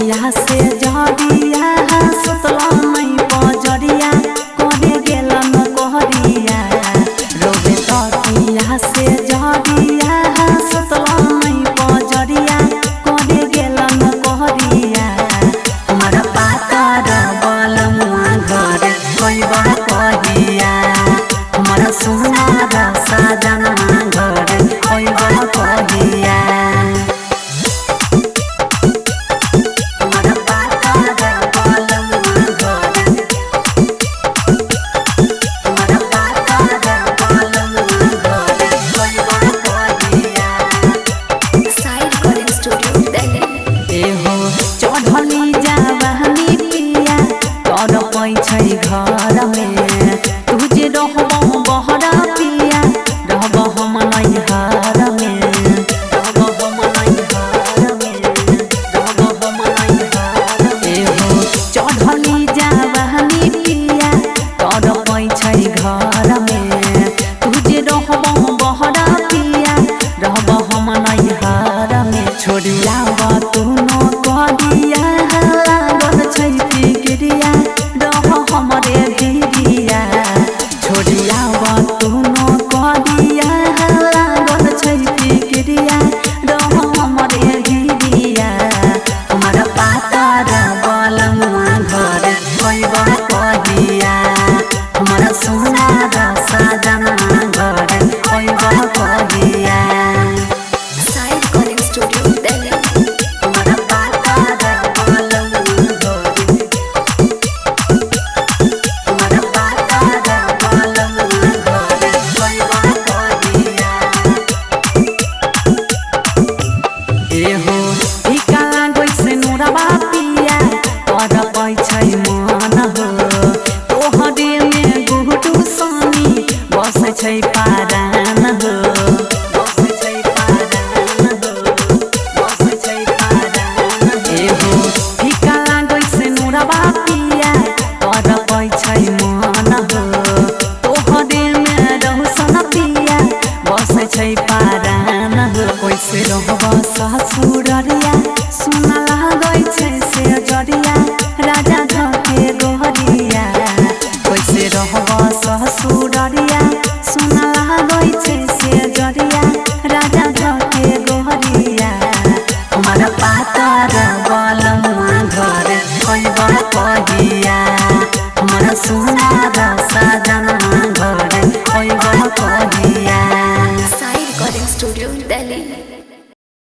तकिया से जरिया सुतला नहीं पजरिया करे गेला न कहरिया रोबे तकिया से जरिया सुतला नहीं पजरिया करे गेला न कहरिया हमारा पातर बलमुआ घर कोइबा कहिया हमारा सुनार साजना घर कोइबा कहिया घर में तुझे रहबो बहरा पिया रहबो हम नैहर में रहबो हम नैहर में रहबो हम नैहर में हो चढ़ली जावानी पिया कर पैछै घर में तुझे रहबो बहरा पिया रहबो हम नैहर में छोड़िया तू न करिया लागल छै फिक्रिया हमरे दीदिया छोड़िया तू न करिया लागल छै फिक्रिया रह हमरे दीदिया हमारा पातर बलमुआ घर कोइबा कहिया हमारा सुनार साजना घर कोइबा कहिया छै पारान हो बस छै पारान हो बस छै पारान हो फीका लागै से नूरबा पिया कर पैछै मन हो तोहरे में रहु सन पिया बस छै पारान हो कैसे रहब ससुररिया सुना लागै छै से जरिया राजा धके गोहरिया कैसे रहब ससुररिया सुना लागै छै से जरिया राजा धके गोहरिया हमारा पातर बलमुआ घर कोइबा